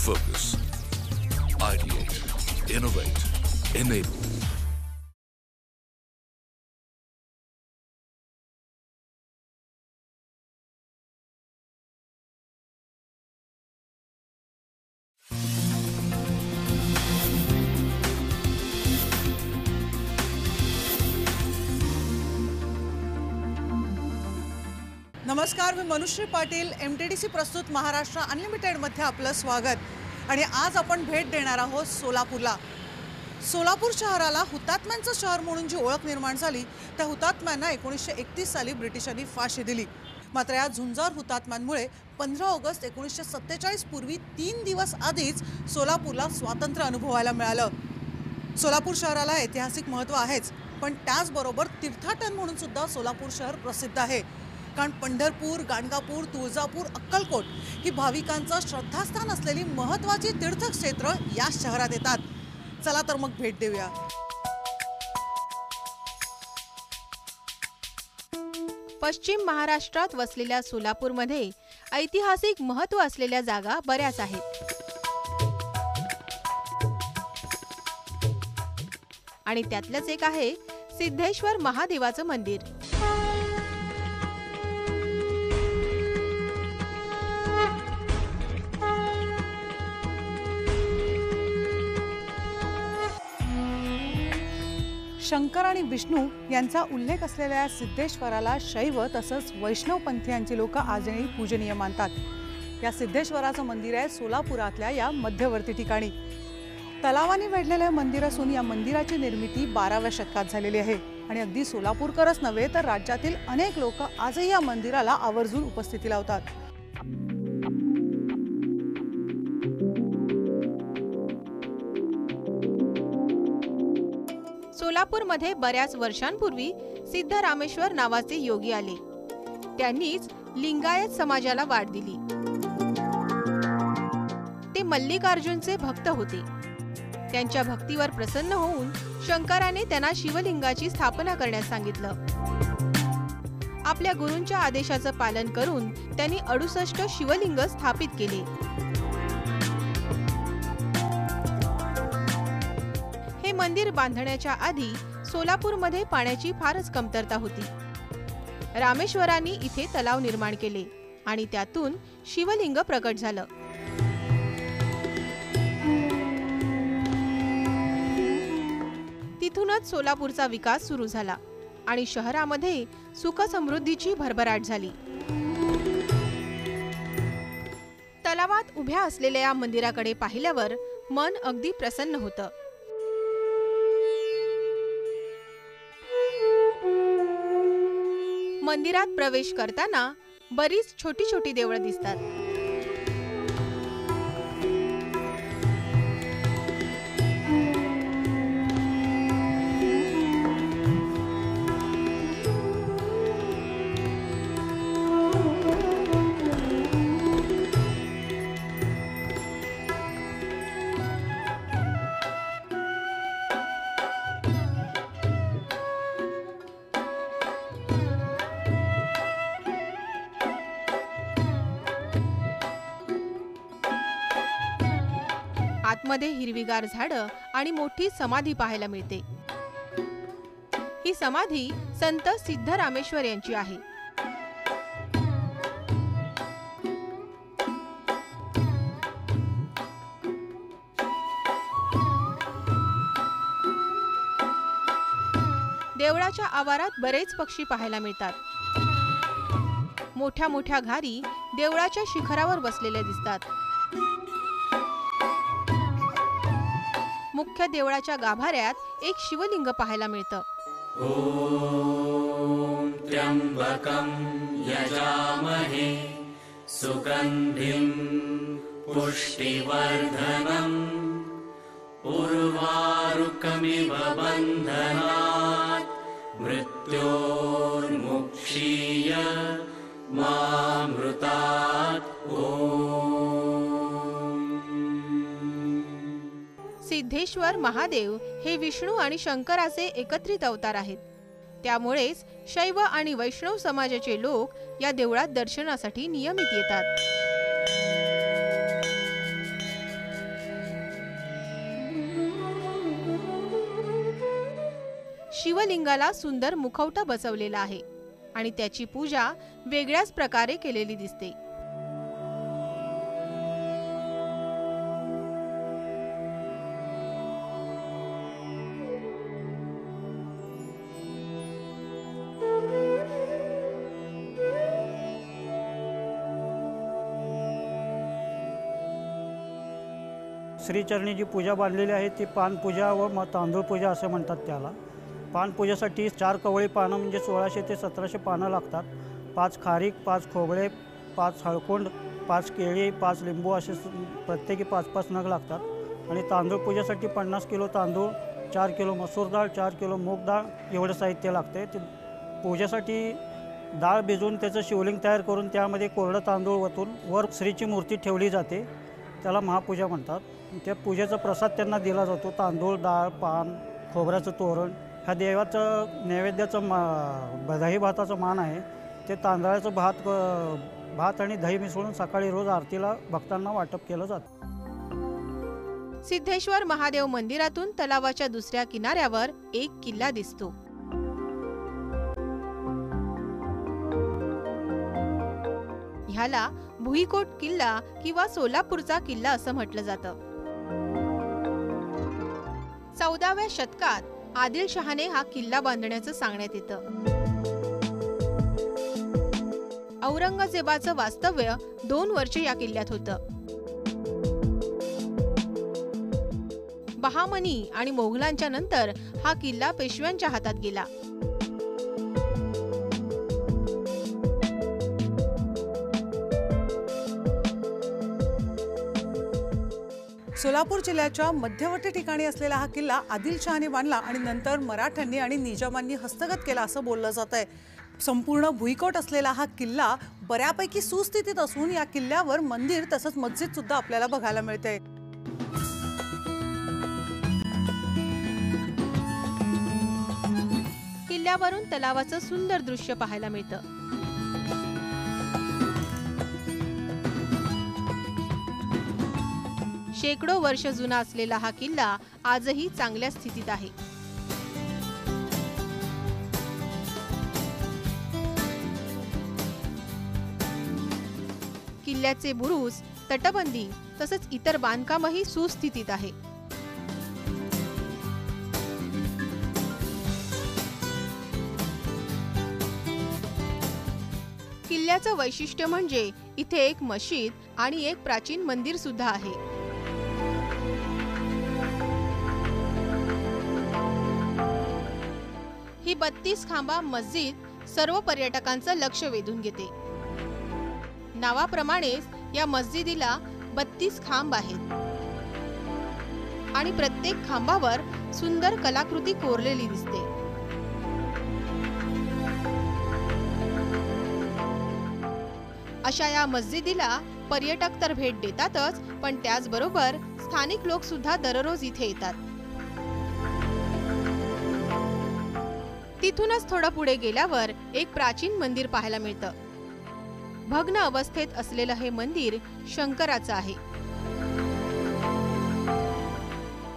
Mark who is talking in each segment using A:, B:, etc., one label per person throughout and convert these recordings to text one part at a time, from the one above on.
A: Focus. Ideate. Innovate. Enable.
B: नमस्कार, मी Manushree Patil. MTDC प्रस्तुत Maharashtra unlimited मध्ये आपलं स्वागत. आणि आज आपण भेट देणार आहोत सोलापूरला. सोलापूर शहराला हुतात्म्यांचं शहर म्हणून जी ओळख निर्माण झाली, त्या हुतात्म्यांना 1931 साली ब्रिटिशांनी फाशी दिली. मात्र या झुंजार हुतात्म्यांमुळे 15 ऑगस्ट 1947 पूर्वी 3 दिवस आधीच सोलापूरला स्वातंत्र्य अनुभवायला मिळालं. सोलापूर शहराला ऐतिहासिक महत्त्व आहेच, पण त्याचबरोबर तीर्थाटन म्हणून सुद्धा सोलापूर शहर प्रसिद्ध आहे. कारण पंढरपूर, गाणगापूर, तुळजापूर, अक्कलकोट ही भाविकांचं श्रद्धास्थान असलेली महत्त्वाची तीर्थक्षेत्र या शहरात येतात. चला तर मग भेट देऊया.
C: पश्चिम महाराष्ट्रात वसलेल्या सोलापूरमध्ये ऐतिहासिक महत्त्व असलेल्या जागा बऱ्याच आहेत. आणि त्यातलंच एक आहे सिद्धेश्वर महादेवाचं मंदिर.
B: शंकर आणि विष्णू यांचा उल्लेख असलेल्या सिद्धेश्वराला शैव तसंच वैष्णव पंथीयांची लोक आजही पूजनीय मानतात. या सिद्धेश्वराचं मंदिर आहे सोलापुरातल्या या मध्यवर्ती ठिकाणी. तलावाने वेढलेलं मंदिर असून या मंदिराची निर्मिती 12व्या शतकात झालेली आहे. आणि अगदी सोलापूरकरच नव्हे तर राज्यातील अनेक लोक आजही या मंदिराला आवर्जून उपस्थिती लावतात.
C: सोलापूरमध्ये बऱ्याच वर्षांपूर्वी सिद्धरामेश्वर नावाचे योगी आले. त्यांनीच लिंगायत समाजाला वाढ दिली. ते मल्लिकार्जुनचे भक्त होते. त्यांच्या भक्तीवर प्रसन्न होऊन शंकराने त्यांना शिवलिंगाची स्थापना करण्यास सांगितलं. आपल्या गुरूंच्या आदेशाचं पालन करून त्यांनी 68 शिवलिंग स्थापित केले. हे मंदिर बांधण्याच्या आधी सोलापूरमध्ये पाण्याची फारच कमतरता होती. रामेश्वरांनी इथे तलाव निर्माण केले आणि त्यातून शिवलिंग प्रकट झालं. तिथूनच सोलापूरचा विकास सुरू झाला आणि शहरामध्ये सुख समृद्धीची भरभराट झाली. तलावात उभ्या असलेल्या या मंदिराकडे पाहिल्यावर मन अगदी प्रसन्न होतं. मंदिरात प्रवेश करताना बरीच छोटी छोटी देवळं दिसतात. आतमध्ये हिरवीगार झाडं आणि मोठी समाधी पाहायला मिळते. ही समाधी संत सिद्धरामेश्वर यांची आहे. देवळाच्या आवारात बरेच पक्षी पाहायला मिळतात. मोठ्या मोठ्या घारी देवळाच्या शिखरावर बसलेल्या दिसतात. मुख्य देवळाच्या गाभाऱ्यात एक शिवलिंग पाहायला मिळतं.
D: ओम त्र्यंबकं यजामहे सुगंधिं पुष्टिवर्धनम् उर्वारुकमिव बन्धनात् मृत्योर्मुक्षीय मामृतात्.
C: सिद्धेश्वर महादेव हे विष्णू आणि शंकराचे एकत्रित अवतार आहेत. त्यामुळेच शैव आणि वैष्णव समाजाचे लोक या देवळात दर्शनासाठी नियमित येतात. शिवलिंगाला सुंदर मुखवटा बसवलेला आहे आणि त्याची पूजा वेगळ्याच प्रकारे केलेली दिसते।
E: श्रीचरणी जी पूजा बांधलेली आहे ती पानपूजा व तांदूळ पूजा असे म्हणतात त्याला। पानपूजेसाठी 4 कवळी पानं म्हणजे 1600 ते 1700 पानं लागतात। 5 खारीक, 5 खोबळे, 5 हळकुंड, 5 केळी, 5 लिंबू असे प्रत्येकी 5-5 नग लागतात। आणि तांदूळ पूजेसाठी 50 किलो तांदूळ, 4 किलो मसूर डाळ, 4 किलो मूग डाळ एवढं साहित्य लागते। ते पूजेसाठी डाळ भिजवून त्याचं शिवलिंग तयार करून त्यामध्ये कोरडं तांदूळ ओतून वर श्रीची मूर्ती ठेवली जाते, त्याला महापूजा म्हणतात। त्या पूजेचा प्रसाद त्यांना दिला जातो। तांदूळ, डाळ, पान, खोबऱ्याचं तोरण ह्या देवाचं नैवेद्याचं दही भाताचं मान आहे। ते तांदळाचं भात आणि दही मिसळून सकाळी रोज आरतीला भक्तांना वाटप केलं जातं।
C: सिद्धेश्वर महादेव मंदिरातून तलावाच्या दुसऱ्या किनाऱ्यावर एक किल्ला दिसतो। ह्याला भुईकोट किल्ला किंवा सोलापूरचा किल्ला असं म्हटलं जातं। 14व्या शतकात आदिलशहाने हा किल्ला बांधण्याचं सांगण्यात येतं। औरंगजेबाचं वास्तव्य 2 वर्षे या किल्ल्यात होतं। बहामनी आणि मोगलांच्या नंतर हा किल्ला पेशव्यांच्या हातात गेला।
B: सोलापूर जिल्ह्याच्या मध्यवर्ती ठिकाणी असलेला हा किल्ला आदिलशहाने बांधला आणि नंतर मराठ्यांनी आणि निजामांनी हस्तगत केला असं बोललं जात आहे। संपूर्ण भुईकोट असलेला हा किल्ला बऱ्यापैकी सुस्थितीत असून या किल्ल्यावर मंदिर तसंच मस्जिद सुद्धा आपल्याला बघायला मिळते।
C: किल्ल्यावरून तलावाचं सुंदर दृश्य पाहायला मिळतं। शेकडो वर्ष जुना असलेला हा किल्ला आजही चांगल्या स्थितीत आहे। किल्ल्याचे बुरुज, तटबंदी तसंच इतर बांधकामही सुस्थितीत आहे। किल्ल्याचं वैशिष्ट्य म्हणजे इथे एक मशीद आणि एक प्राचीन मंदिर सुद्धा आहे। ही 32 खांबा मस्जिद सर्व पर्यटकांचं लक्ष वेधून घेते। नावाप्रमाणेच या मस्जिदीला 32 खांब आहेत आणि प्रत्येक खांबावर सुंदर कलाकृती कोरलेली दिसते। अशा या मस्जिदीला पर्यटक तर भेट देतातच, पण त्याचबरोबर स्थानिक लोक सुद्धा दररोज इथे येतात। तिथूनच थोडं पुढे गेल्यावर एक प्राचीन मंदिर पाहायला मिळतं। भग्न अवस्थेत असलेलं हे मंदिर शंकराचं आहे।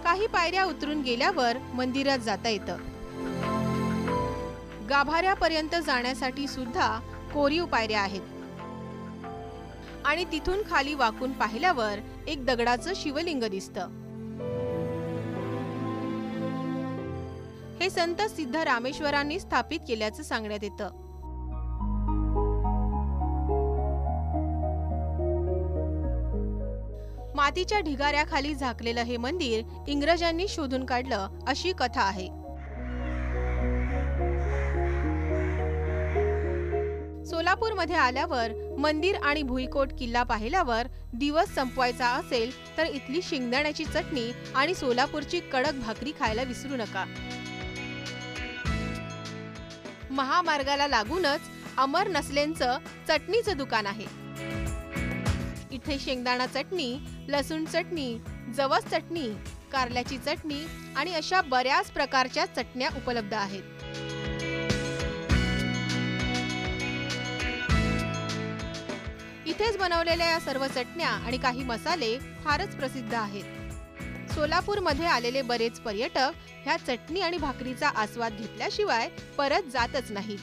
C: काही पायऱ्या उतरून गेल्यावर मंदिरात जाता येतं। गाभाऱ्यापर्यंत जाण्यासाठी सुद्धा कोरीव पायऱ्या आहेत आणि तिथून खाली वाकून पाहिल्यावर एक दगडाचं शिवलिंग दिसतं। हे संत सिद्ध रामेश्वरांनी स्थापित केल्याचं सांगण्यात येतं। मातीच्या ढिगाऱ्याखाली झाकलेलं हे मंदिर इंग्रजांनी शोधून काढलं अशी कथा आहे। सोलापूरमध्ये आल्यावर मंदिर आणि भुईकोट किल्ला पाहिल्यावर दिवस संपवायचा असेल तर इथली शेंगदाण्याची चटणी आणि सोलापूरची कडक भाकरी खायला विसरू नका। महामार्गाला लागूनच अमर नसलेंचं चटणीचं दुकान आहे। इथे शेंगदाणा चटणी, लसूण चटणी, जवस चटणी, कारल्याची चटणी आणि अशा बऱ्याच प्रकारच्या चटण्या उपलब्ध आहेत। इथेच बनवलेल्या या सर्व चटण्या आणि काही मसाले फारच प्रसिद्ध आहेत। सोलापूरमध्ये आलेले बरेच पर्यटक ह्या चटणी आणि भाकरीचा आस्वाद घेतल्याशिवाय परत जातच नाहीत.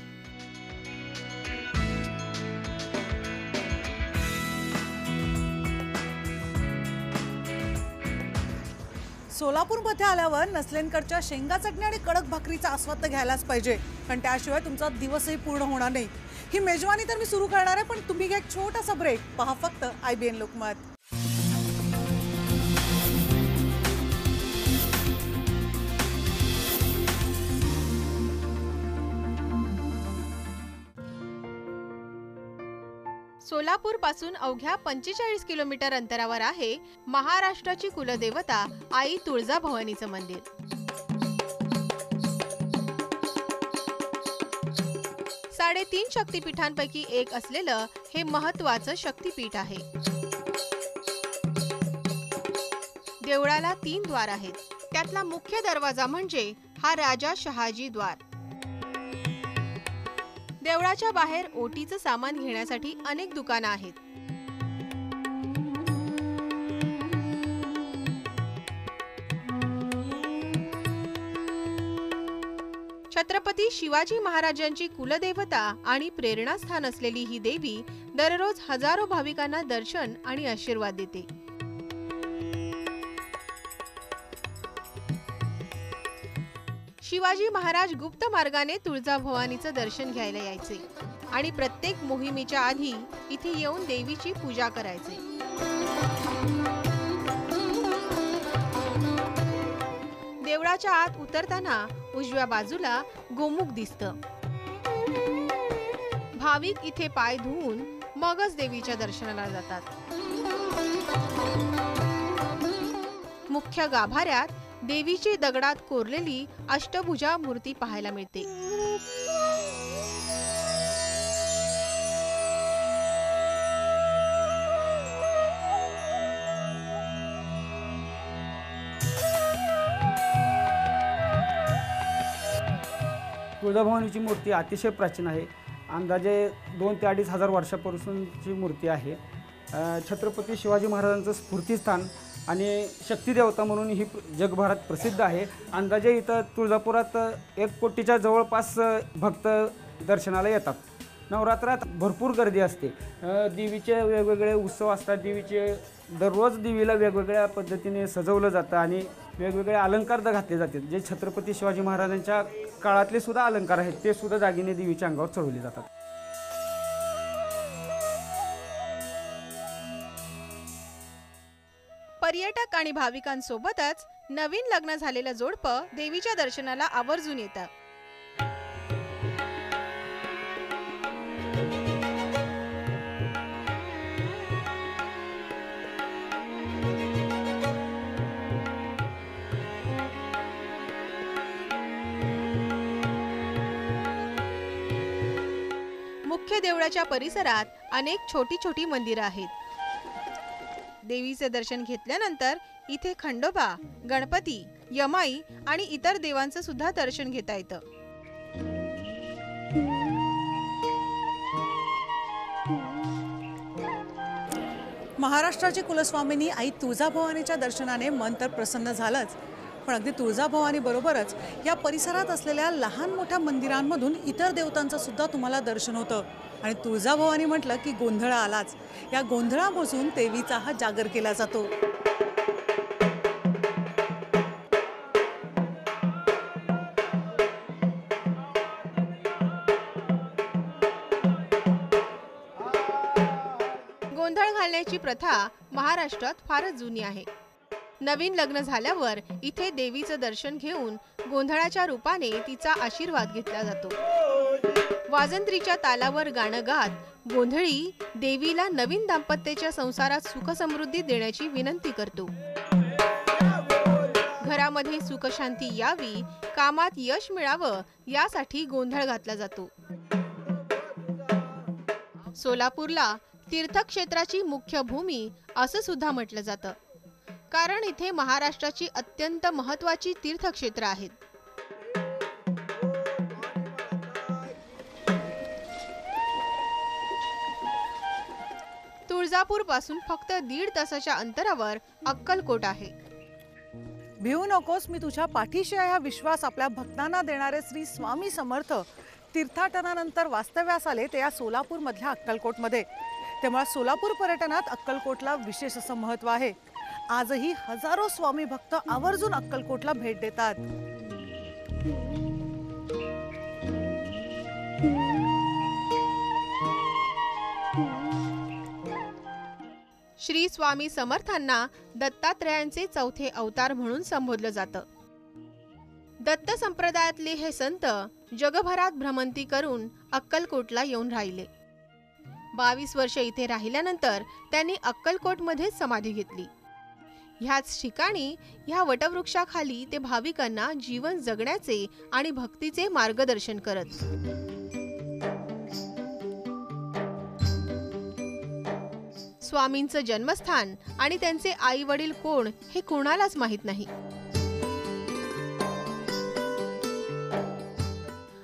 B: सोलापूरमध्ये आल्यावर नसलेंकडच्या शेंगा चटणी आणि कडक भाकरीचा आस्वाद तर घ्यायलाच पाहिजे, कारण त्याशिवाय तुमचा दिवसही पूर्ण होणार नाही. ही मेजवानी तर मी सुरू करणार आहे, पण तुम्ही घ्या एक छोटासा ब्रेक. पहा फक्त IBN लोकमत.
C: सोलापूर पासून अवघ्या 45 किलोमीटर अंतरावर आहे महाराष्ट्राची कुलदेवता आई तुळजाभवानीचं मंदिर. 3.5 शक्तिपीठांपैकी एक असलेलं हे महत्त्वाचं शक्तिपीठ आहे. देवळाला 3 द्वार आहेत. त्यातला मुख्य दरवाजा म्हणजे हा राजा शहाजी द्वार. देवळाच्या बाहेर ओटीचं सामान घेण्यासाठी अनेक दुकानं आहेत. छत्रपती शिवाजी महाराजांची कुलदेवता आणि प्रेरणास्थान असलेली ही देवी दररोज हजारो भाविकांना दर्शन आणि आशीर्वाद देते. शिवाजी महाराज गुप्त मार्गाने तुळजाभवानीचं दर्शन घ्यायला यायचे आणि प्रत्येक मोहिमेच्या आधी इथे येऊन देवीची पूजा करायचे. देवळाच्या आत उतरताना उजव्या बाजूला गोमुख दिसतं. भाविक इथे पाय धुवून मगच देवीच्या दर्शनाला जातात. मुख्य गाभाऱ्यात देवीची दगडात कोरलेली अष्टभुजा मूर्ती पाहायला मिळते.
E: तुळजाभवानीची मूर्ती अतिशय प्राचीन आहे. अंदाजे 2 ते 2.5 हजार वर्षापासूनची मूर्ती आहे. छत्रपती शिवाजी महाराजांचं स्फूर्तिस्थान आणि शक्तिदेवता म्हणून ही जगभरात प्रसिद्ध आहे. अंदाजे इथं तुळजापुरात 1 कोटीच्या जवळपास भक्त दर्शनाला येतात. नवरात्रात भरपूर गर्दी असते. देवीचे वेगवेगळे उत्सव असतात. देवीचे दररोज देवीला वेगवेगळ्या पद्धतीने सजवलं जातं आणि वेगवेगळे अलंकार घातले जातात. जे छत्रपती शिवाजी महाराजांच्या काळातले सुद्धा अलंकार आहेत ते सुद्धा दागिने देवीच्या अंगावर चढवले जातात.
C: पर्यटक आणि भाविकांसोबतच नवीन लग्न झालेलं जोडपं देवीच्या दर्शनाला आवर्जून येतं. मुख्य देवळाच्या परिसरात अनेक छोटी छोटी मंदिरं आहेत. देवीचे दर्शन घेतल्यानंतर इथे खंडोबा, गणपती, यमाई आणि इतर देवांचं सुद्धा दर्शन घेता येतं.
B: महाराष्ट्राची कुलस्वामिनी आई तुळजाभवानीच्या दर्शनाने मन तर प्रसन्न झालंच, पण अगदी तुळजाभवानी बरोबरच या परिसरात असलेल्या लहान मोठ्या मंदिरांमधून इतर देवतांचं सुद्धा तुम्हाला दर्शन होतं. आणि तुळजाभवानी म्हटलं की गोंधळ आलाच. या गोंधळापासून देवीचा हा जागर केला जातो.
C: गोंधळ घालण्याची प्रथा महाराष्ट्रात फारच जुनी आहे. नवीन लग्न झाल्यावर इथे देवीचं दर्शन घेऊन गोंधळाच्या रूपाने तिचा आशीर्वाद घेतला जातो. वाजंत्रीच्या तालावर गाणं गात गोंधळी देवीला नवीन दाम्पत्याच्या संसारात सुख समृद्धी देण्याची विनंती करतो. घरामध्ये सुख शांती यावी, कामात यश मिळावं यासाठी गोंधळ घातला जातो. सोलापूरला तीर्थक्षेत्राची मुख्य भूमी असं सुद्धा म्हटलं जातं, कारण इथे महाराष्ट्राची अत्यंत महत्त्वाची तीर्थक्षेत्र आहेत. तुळजापूर पासून फक्त 1.5 तासाच्या अंतरावर अक्कलकोट आहे.
B: भिवू नकोस, मी तुझ्या पाठीशी आहे हा विश्वास आपल्या भक्तांना देणारे श्री स्वामी समर्थ तीर्थाटनानंतर वास्तव्यास आले ते या सोलापूरमधल्या अक्कलकोटमध्ये. त्यामुळे सोलापूर पर्यटनात अक्कलकोटला विशेष असं महत्त्व आहे. आजही हजारो स्वामी भक्त आवर्जून अक्कलकोटला भेट देतात.
C: श्री स्वामी समर्थांना दत्तात्रयांचे चौथे अवतार म्हणून संबोधलं जातं. दत्त संप्रदायातले हे संत जगभरात भ्रमंती करून अक्कलकोटला येऊन राहिले. 22 वर्ष इथे राहिल्यानंतर त्यांनी अक्कलकोटमध्येच समाधी घेतली. ह्याच ठिकाणी ह्या वटवृक्षाखाली ते भाविकांना जीवन जगण्याचे आणि भक्तीचे मार्गदर्शन करत. स्वामींचं जन्मस्थान आणि त्यांचे आई वडील कोण हे कोणालाच माहीत नाही.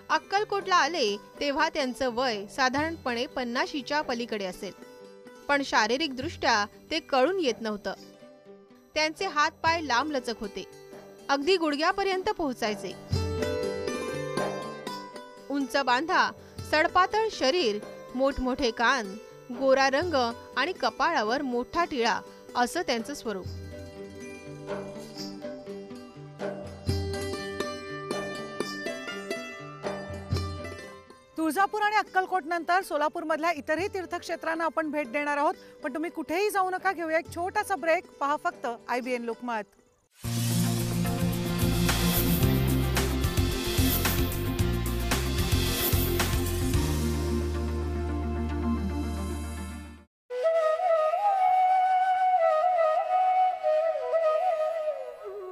C: अक्कलकोटला आले तेव्हा त्यांचं वय साधारणपणे 50च्या पलीकडे असेल, पण शारीरिक दृष्ट्या ते कळून येत नव्हतं. त्यांचे हात पाय लांबलचक होते, अगदी गुडघ्यापर्यंत पोहोचायचे. उंच बांधा, सडपातळ शरीर, मोठमोठे कान, गोरा रंग आणि कपाळावर मोठा टिळा असं त्यांचं स्वरूप.
B: तुळजापूर आणि अक्कलकोट नंतर सोलापूरमधल्या इतरही तीर्थक्षेत्रांना आपण भेट देणार आहोत. पण तुम्ही कुठेही जाऊ नका, घेऊया एक छोटासा ब्रेक. पहा फक्त IBN लोकमत.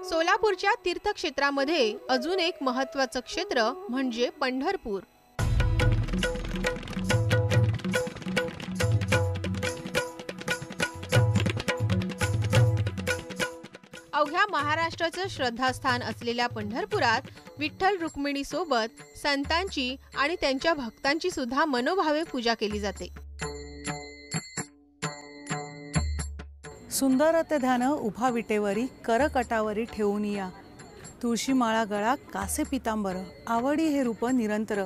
C: सोलापूरच्या तीर्थक्षेत्रामध्ये अजून एक महत्त्वाचं क्षेत्र म्हणजे पंढरपूर. अवघ्या महाराष्ट्राचं श्रद्धास्थान असलेल्या पंढरपुरात विठ्ठल रुक्मिणी सोबत संतांची आणि त्यांच्या भक्तांची सुद्धा मनोभावे पूजा केली जाते.
B: सुंदर ते ध्यान उभा विटेवरी करकटावरी ठेवून या, तुळशी माळा गळा कासे पितांबर, आवडी हे रूप निरंतर,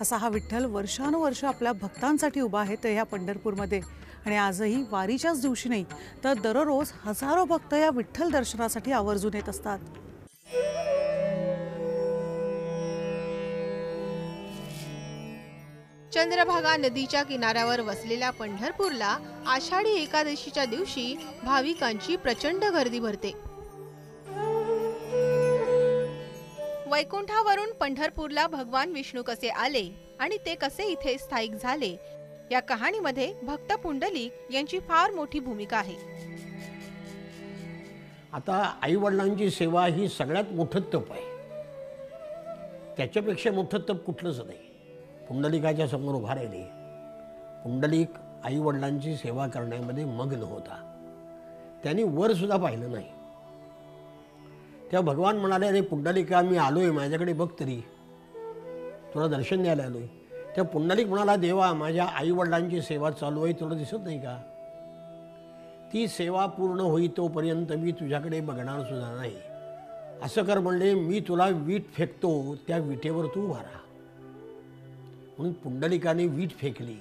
B: असा हा विठ्ठल वर्षानुवर्ष आपल्या भक्तांसाठी उभा आहे ते ह्या पंढरपूरमध्ये. आणि आजही वारीच्याच दिवशी नाही तर दररोज हजारो भक्त या विठ्ठल दर्शनासाठी आवर्जून येत असतात.
C: चंद्रभागा नदीच्या किनाऱ्यावर वसलेल्या पंढरपूरला आषाढी एकादशीच्या दिवशी भाविकांची प्रचंड गर्दी भरते. वैकुंठावरून पंढरपूरला भगवान विष्णू कसे आले आणि ते कसे इथे स्थायिक झाले या कहाणीमध्ये भक्त पुंडलिक यांची फार मोठी भूमिका आहे.
F: आता आई वडिलांची सेवा ही सगळ्यात मोठं तप आहे. त्याच्यापेक्षा मोठं तप कुठलंच नाही. पुंडलिकाच्या समोर उभा राहिले. पुंडलिक आई वडिलांची सेवा करण्यामध्ये मग्न होता. त्यांनी वर सुद्धा पाहिलं नाही. तेव्हा भगवान म्हणाले, अरे पुंडलिका, मी आलोय, माझ्याकडे बघ तरी, तुला दर्शन द्यायला आलोय. तेव्हा पुंडलिक म्हणाला, देवा, माझ्या आई वडिलांची सेवा चालू आहे, तुला दिसत नाही का? ती सेवा पूर्ण होई तोपर्यंत मी तुझ्याकडे बघणार सुद्धा नाही. असं कर म्हणले, मी तुला वीट फेकतो, त्या विटेवर तू उभा राहा. म्हणून पुंडलिकाने वीट फेकली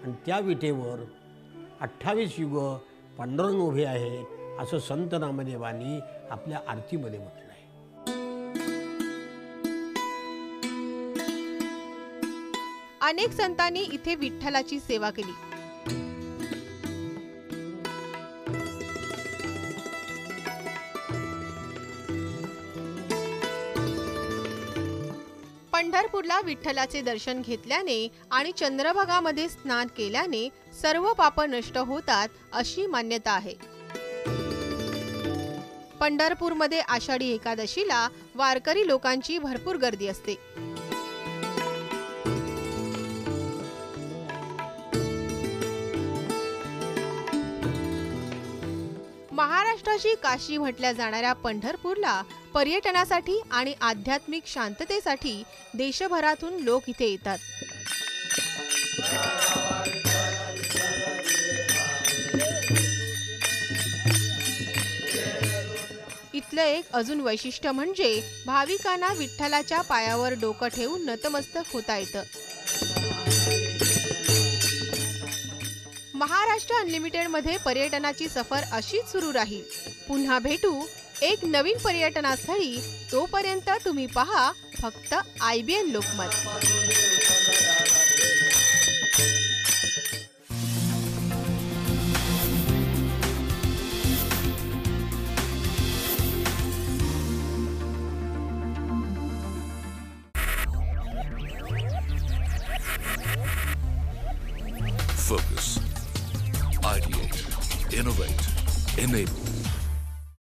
F: आणि त्या विटेवर 28 युग पांडुरंग उभे आहेत असं संत नामदेवांनी आपल्या आरतीमध्ये म्हटलं आहे.
C: अनेक संतांनी इथे विठ्ठलाची सेवा केली. पंढरपूरला विठ्ठलाचे दर्शन घेतल्याने आणि चंद्रभागामध्ये स्नान केल्याने सर्व पाप नष्ट होतात अशी मान्यता आहे. पंढरपूरमध्ये आषाढी एकादशीला वारकरी लोकांची भरपूर गर्दी असते. महाराष्ट्राची काशी म्हटल्या जाणाऱ्या पंढरपूरला पर्यटनासाठी आणि आध्यात्मिक शांततेसाठी देशभरातून लोक इथे येतात. इथलं इथलं एक अजून वैशिष्ट्य म्हणजे भाविकांना विठ्ठलाच्या पायावर डोकं ठेवून नतमस्तक होता येतं. महाराष्ट्र अनलिमिटेड मध्ये पर्यटनाची सफर अशीच सुरू राहील. पुन्हा भेटू एक नवीन पर्यटनास्थळी. तोपर्यंत तुम्ही पहा फक्त IBN Lokmat.
A: Focus. Ideate. Innovate. Enable.